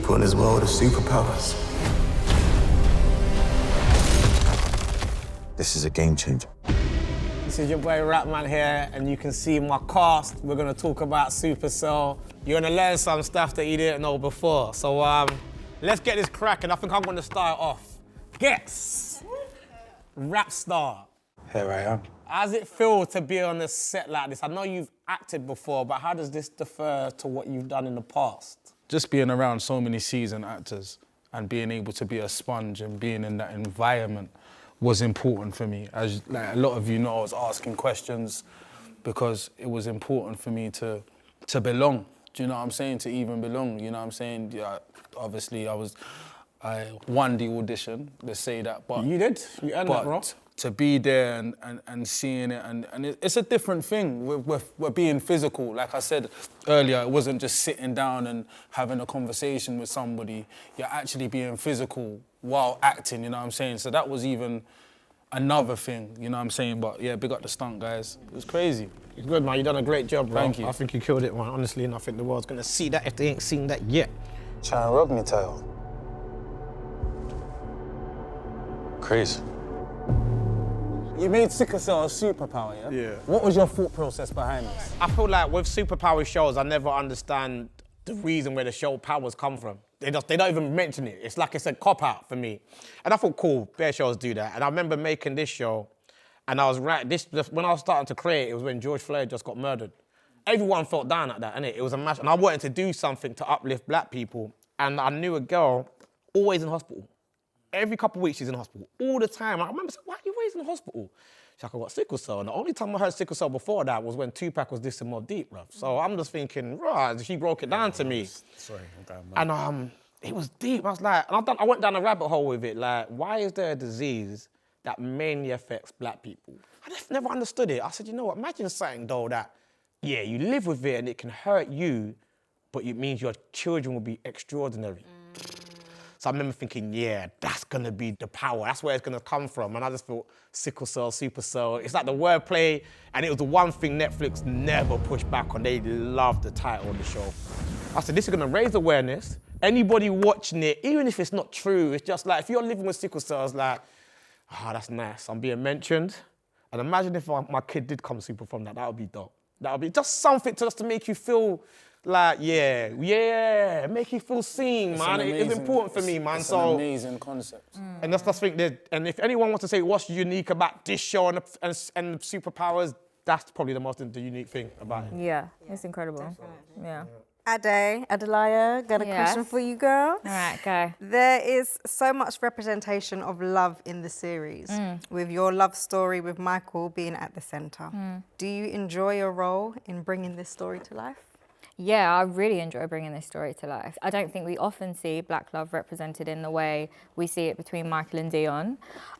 people in this world of superpowers. This is a game changer. This is your boy Rapman here, and you can see my cast. We're gonna talk about Supacell. You're gonna learn some stuff that you didn't know before. So let's get this cracking. I think I'm gonna start off. Ghetts, rap star. Here I am. How does it feel to be on a set like this? I know you've acted before, but how does this differ to what you've done in the past? Just being around so many seasoned actors and being able to be a sponge and being in that environment was important for me. As like, a lot of you know, I was asking questions because it was important for me to belong. Do you know what I'm saying? To even belong, you know what I'm saying? Yeah, obviously I won the audition, let's say that, but... You did? You earned that, bro. To be there and seeing it, and it's a different thing. We're being physical. Like I said earlier, it wasn't just sitting down and having a conversation with somebody. You're actually being physical while acting, you know what I'm saying? So that was even another thing, you know what I'm saying? But yeah, big up the stunt guys. It was crazy. It's good, man. You done a great job, bro. Thank you. I think you killed it, man, honestly, and I think the world's gonna see that if they ain't seen that yet. Trying to rub me tail. Crazy. You made Sickle Cell a superpower, yeah? Yeah. What was your thought process behind this? I feel like with superpower shows, I never understand the reason where the show powers come from. They don't even mention it. It's like it's a cop-out for me. And I thought, cool, bare shows do that. And I remember making this show, and I was right, when I was starting to create, it was when George Floyd just got murdered. Everyone felt down at that, innit? It was a mash, and I wanted to do something to uplift black people. And I knew a girl always in hospital. Every couple of weeks she's in hospital, all the time. I remember saying, why are you always in hospital? She's like, I got sickle cell. And the only time I heard sickle cell before that was when Tupac was dissing More Deep, bruv. So I'm just thinking, right, she broke it down to me. Sorry, I'm down, And it was deep. I was like, and I went down a rabbit hole with it. Like, why is there a disease that mainly affects black people? I just never understood it. I said, you know what, imagine something though that, yeah, you live with it and it can hurt you, but it means your children will be extraordinary. So I remember thinking, yeah, that's gonna be the power. That's where it's gonna come from. And I just thought, Sickle Cell, Supercell. It's like the wordplay, and it was the one thing Netflix never pushed back on. They loved the title of the show. I said, this is gonna raise awareness. Anybody watching it, even if it's not true, it's just like, if you're living with sickle cell, it's like, that's nice, I'm being mentioned. And imagine if my kid did come super from that, that would be dope. That would be just something just to make you feel like, yeah, make you feel seen, man. It's important for me, man. It's an amazing concept. And that's thing that, and if anyone wants to say what's unique about this show and the superpowers, that's probably the unique thing about it. Yeah, it's incredible. Definitely. Yeah. Adelayo, got a question for you, girl. All right, go. There is so much representation of love in the series, with your love story with Michael being at the centre. Do you enjoy your role in bringing this story to life? Yeah, I really enjoy bringing this story to life. I don't think we often see black love represented in the way we see it between Michael and Dion.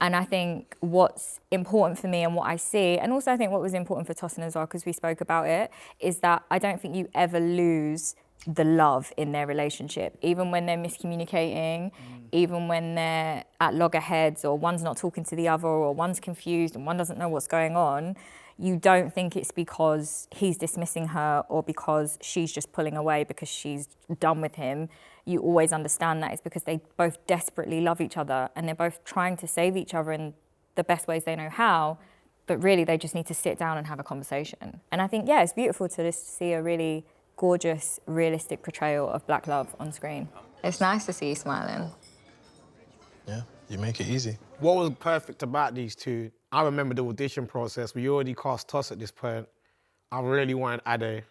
And I think what's important for me and what I see, and also I think what was important for Tosin as well, because we spoke about it, is that I don't think you ever lose the love in their relationship, even when they're miscommunicating, even when they're at loggerheads, or one's not talking to the other, or one's confused and one doesn't know what's going on. You don't think it's because he's dismissing her or because she's just pulling away because she's done with him. You always understand that it's because they both desperately love each other and they're both trying to save each other in the best ways they know how, but really they just need to sit down and have a conversation. And I think, yeah, it's beautiful to just see a really gorgeous, realistic portrayal of black love on screen. It's nice to see you smiling. Yeah, you make it easy. What was perfect about these two, I remember the audition process. We already cast Toss at this point. I really wanted Ade.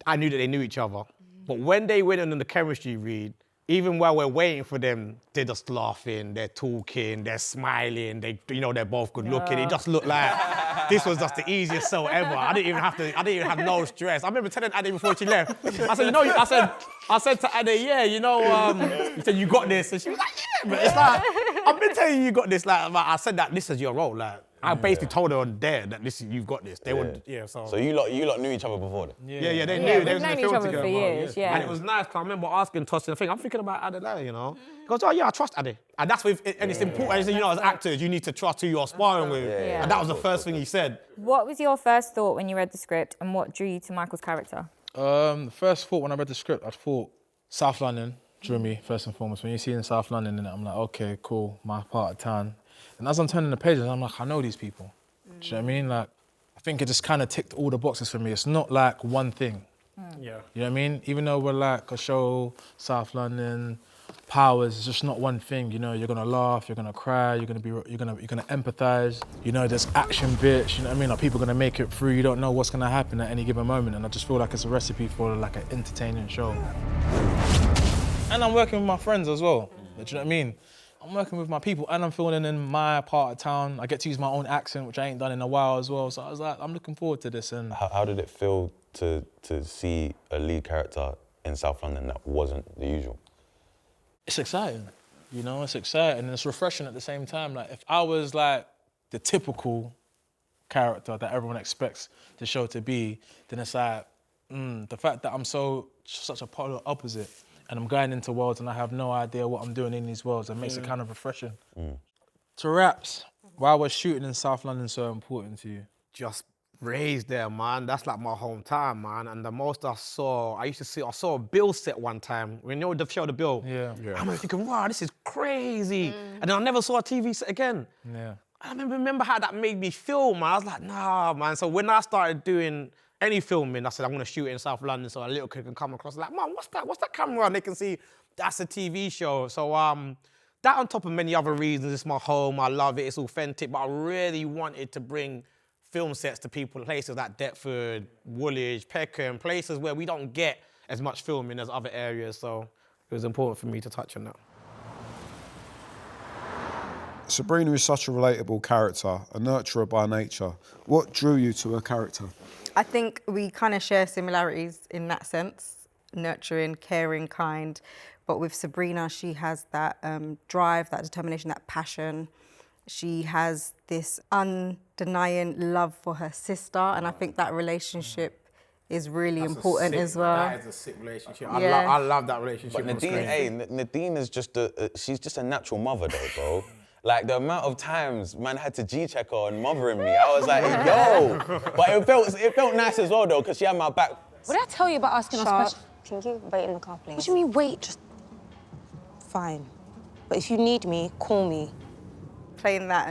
I knew that they knew each other. But when they went in the chemistry read, even while we're waiting for them, they're just laughing, they're talking, they're smiling, they're both good looking. It just looked like this was just the easiest sell ever. I didn't even have no stress. I remember telling Ade before she left. I said, I said to Ade, yeah, you said you got this. And she was like, yeah, but it's like, I've been telling you got this. Like, I said that this is your role. Like, I basically told her on there that you've got this. They would, So you lot knew each other before then? Yeah, they knew. They was in the known each field other together. for years, yeah. And it was nice, because I remember asking Tosin, I'm thinking about Adelayo, you know? He goes, oh yeah, I trust Ade. And that's with, and it's important, as actors, you need to trust who you're sparring with. And that was the first thing he said. What was your first thought when you read the script and what drew you to Michael's character? The first thought when I read the script, I thought South London, drew me first and foremost. When you see in South London, I'm like, okay, cool, my part of town. And as I'm turning the pages, I'm like, I know these people. Do you know what I mean? Like, I think it just kind of ticked all the boxes for me. It's not like one thing. Yeah. You know what I mean? Even though we're like a show, South London, Powers, it's just not one thing. You know, you're gonna laugh, you're gonna cry, you're gonna empathise. You know, there's action bits. You know what I mean? Like people are gonna make it through. You don't know what's gonna happen at any given moment, and I just feel like it's a recipe for like an entertaining show. And I'm working with my friends as well. Do you know what I mean? I'm working with my people, and I'm filming in my part of town. I get to use my own accent, which I ain't done in a while as well. So I was like, I'm looking forward to this. And How did it feel to see a lead character in South London that wasn't the usual? it's exciting, you know, it's exciting and it's refreshing at the same time. Like if I was like the typical character that everyone expects the show to be, then it's like, the fact that I'm such a polar opposite and I'm going into worlds and I have no idea what I'm doing in these worlds, it makes it kind of refreshing. To Raps, why was shooting in South London so important to you? Just raised there, man. That's like my hometown, man. And the most I saw a bill set one time. When you know the show The Bill? Yeah. I'm thinking, wow, this is crazy. And then I never saw a TV set again. Yeah. I remember how that made me feel, man. I was like, nah, man. So when I started doing any filming, I said, I'm gonna shoot it in South London so a little kid can come across. Like, man, what's that? What's that camera? And they can see that's a TV show. So that on top of many other reasons, it's my home, I love it, it's authentic, but I really wanted to bring film sets to people, places like Deptford, Woolwich, Peckham, places where we don't get as much filming as other areas. So it was important for me to touch on that. Sabrina is such a relatable character, a nurturer by nature. What drew you to her character? I think we kind of share similarities in that sense, nurturing, caring, kind. But with Sabrina, she has that drive, that determination, that passion. She has this undenying love for her sister, and I think that relationship is really important as well. That is a sick relationship. I love that relationship. But Nadine is just she's just a natural mother though, bro. Like the amount of times man had to G-check her and mothering me, I was like, yo. But it felt nice as well though, because she had my back. What did I tell you about asking us questions? Can you wait in the car, please? What do you mean wait? Just Fine. But if you need me, call me. Playing that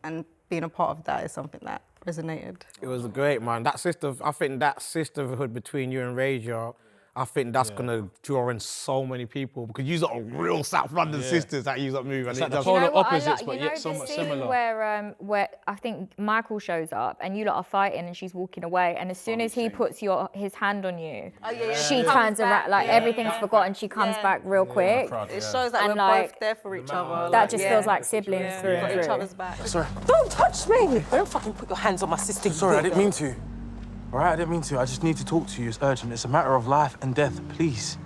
and being a part of that is something that resonated. It was great, man. I think that sisterhood between you and Raja, I think that's gonna draw in so many people because you are real South London sisters that use that move. It's And like the does- polar what I opposites, like? but You know yet so the much scene similar. where I think Michael shows up and you lot are fighting and she's walking away, and as soon as he puts his hand on you, she turns around, like everything's forgotten. She comes back real quick. It shows that And, we're like, both there for each other. That just feels like siblings through Got and each through. other's back. don't touch me! Don't fucking put your hands on my sister. Sorry, I didn't mean to. All right, I didn't mean to. I just need to talk to you. It's urgent. It's a matter of life and death. Please.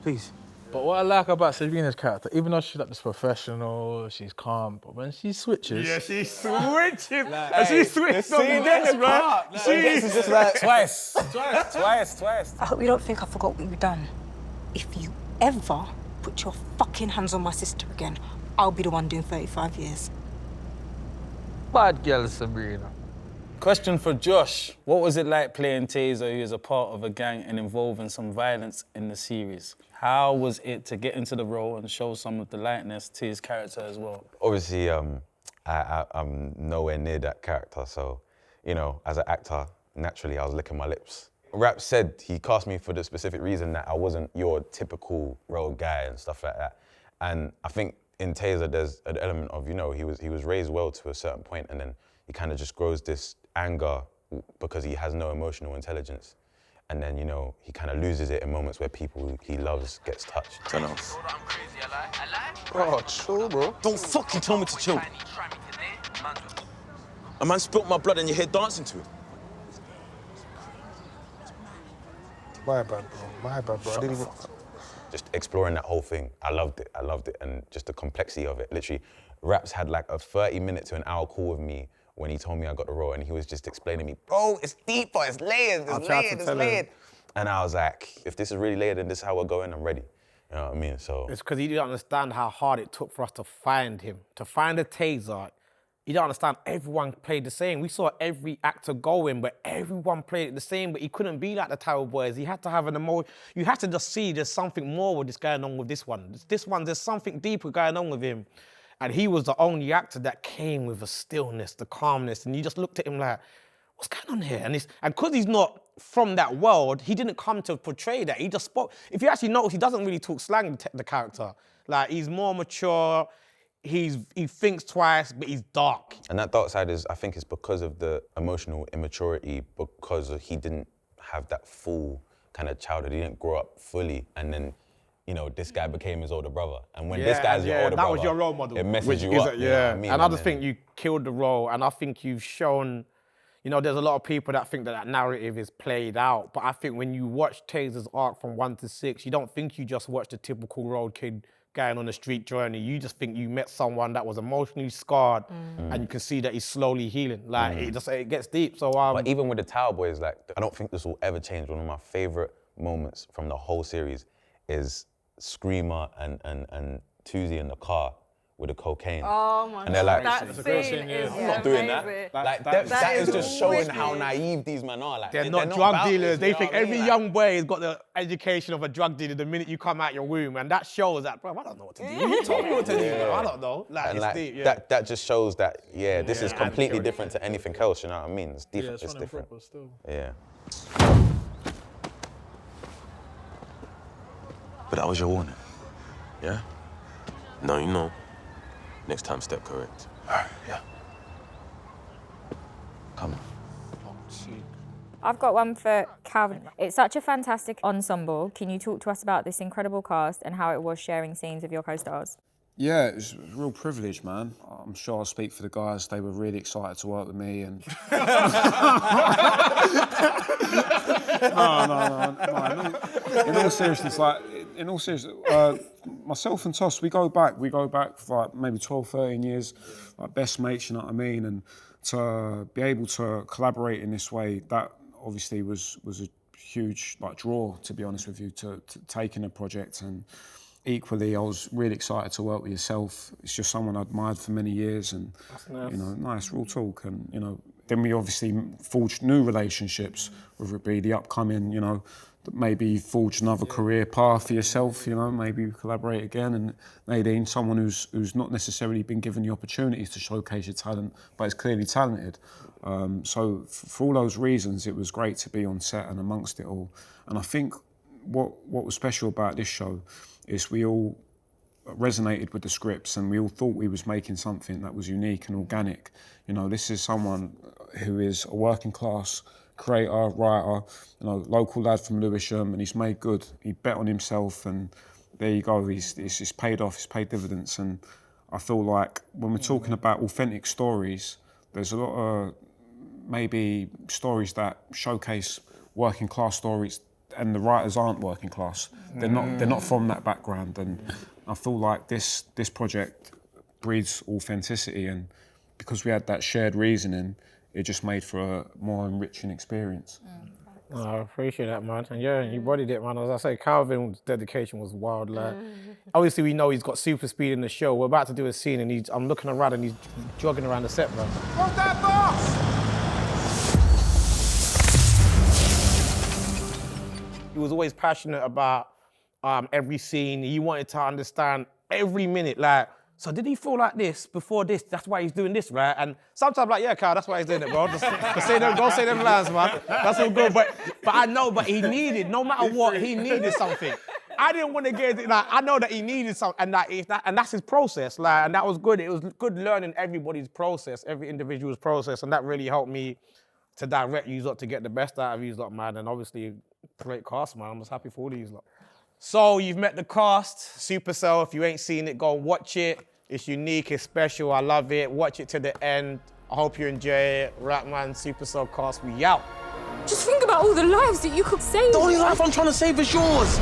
Please. But what I like about Sabrina's character, even though she's like this professional, she's calm, but when she switches... Yeah, she switches. And she switched on the Ghetts, man. Ghetts is just like... Twice. I hope you don't think I forgot what you've done. If you ever put your fucking hands on my sister again, I'll be the one doing 35 years. Bad girl, Sabrina. Question for Josh. What was it like playing Taser, who is a part of a gang and involved in some violence in the series? How was it to get into the role and show some of the likeness to his character as well? Obviously, I'm nowhere near that character, so, you know, as an actor, naturally, I was licking my lips. Rap said he cast me for the specific reason that I wasn't your typical road guy and stuff like that. And I think in Taser, there's an element of, you know, he was raised well to a certain point, and then he kind of just grows this anger because he has no emotional intelligence. And then, you know, he kind of loses it in moments where people he loves gets touched. Turn off. Bro, chill, bro. Don't fucking tell me to chill. A man spilt my blood and you're here dancing to it. My bad, bro. I didn't even... Just exploring that whole thing. I loved it. And just the complexity of it. Literally, Raps had like a 30-minute to an hour call with me when he told me I got the role, and he was just explaining to me, bro, it's deeper, it's layered, it's layered. And I was like, if this is really layered and this is how we're going, I'm ready. You know what I mean? So It's because he didn't understand how hard it took for us to find him. To find a Taser, you don't understand, everyone played the same. We saw every actor going, but everyone played it the same, but he couldn't be like the Tower Boys. He had to have an emotion. You had to just see there's something more with this going on with this one. This one, there's something deeper going on with him. And he was the only actor that came with the stillness, the calmness, and you just looked at him like, what's going on here? And because he's not from that world, he didn't come to portray that. He just spoke. If you actually notice, he doesn't really talk slang, the character. Like, he's more mature, he thinks twice, but he's dark. And that dark side I think it's because of the emotional immaturity, because he didn't have that full kind of childhood. He didn't grow up fully, and then, you know, this guy became his older brother. And when this guy's your older brother, that was your role model. It messes you up. Yeah, you know what I mean? and I just think you killed the role, and I think you've shown, you know, there's a lot of people that think that narrative is played out, but I think when you watch Taser's arc from 1 to 6, you don't think you just watched a typical road kid going on a street journey. You just think you met someone that was emotionally scarred, and you can see that he's slowly healing. Like, it gets deep. So, but even with the Tower Boys, like, I don't think this will ever change. One of my favorite moments from the whole series is Screamer and Tuesday in the car with the cocaine. Oh my and they're God, like, that scene is I'm not doing amazing. that. That is just showing how naive these men are. Like, they're not drug dealers. They think every young young boy has got the education of a drug dealer the minute you come out your womb, and that shows that, bro, I don't know what to do. You told me what to do, bro. I don't know. Like, and it's like, deep, yeah. that just shows that, this is completely different to anything else, you know what I mean? It's different, it's different. still. Yeah. But that was your warning, yeah? No, you know. Next time, step correct. All right, yeah. Come on. I've got one for Calvin. It's such a fantastic ensemble. Can you talk to us about this incredible cast and how it was sharing scenes with your co-stars? Yeah, it was a real privilege, man. I'm sure I speak for the guys. They were really excited to work with me, and no. In all seriousness, myself and Toss, we go back for like maybe 12, 13 years, like best mates, you know what I mean? And to be able to collaborate in this way, that obviously was a huge draw, to be honest with you, to taking a project. And equally, I was really excited to work with yourself. It's just someone I admired for many years, and nice. You know, nice real talk. And you know, then we obviously forged new relationships, whether it be the upcoming, you know, maybe forge another career path for yourself, you know, maybe collaborate again. And Nadine, someone who's not necessarily been given the opportunities to showcase your talent, but is clearly talented. So for all those reasons, it was great to be on set and amongst it all. And I think what was special about this show is we all resonated with the scripts, and we all thought we was making something that was unique and organic. You know, this is someone who is a working class creator, writer, you know, local lad from Lewisham, and he's made good. He bet on himself, and there you go. It's paid off. It's paid dividends. And I feel like when we're talking about authentic stories, there's a lot of maybe stories that showcase working class stories, and the writers aren't working class. They're not from that background. And I feel like this project breeds authenticity, and because we had that shared reasoning, it just made for a more enriching experience. Oh, I appreciate that, man. And yeah, you bodied it, man. As I say, Calvin's dedication was wild. Like, obviously, we know he's got super speed in the show. We're about to do a scene, and I'm looking around, and he's jogging around the set, bro. What's that, boss? He was always passionate about every scene. He wanted to understand every minute, like, so did he feel like this before this? That's why he's doing this, right? And sometimes I'm like, yeah, Carl, that's why he's doing it, bro. Just say them, don't say them lines, man. That's all good. But I know, but he needed, no matter what, he needed something. I didn't want to get it, like, I know that he needed something, and that's his process, like, and that was good. It was good learning everybody's process, every individual's process, and that really helped me to direct you lot to get the best out of you lot, man. And obviously, great cast, man. I'm just happy for all these lot. So you've met the cast, Supacell. If you ain't seen it, go watch it. It's unique, it's special, I love it. Watch it to the end. I hope you enjoy it. Rapman, Supacell cast, we out. Just think about all the lives that you could save. The only life I'm trying to save is yours.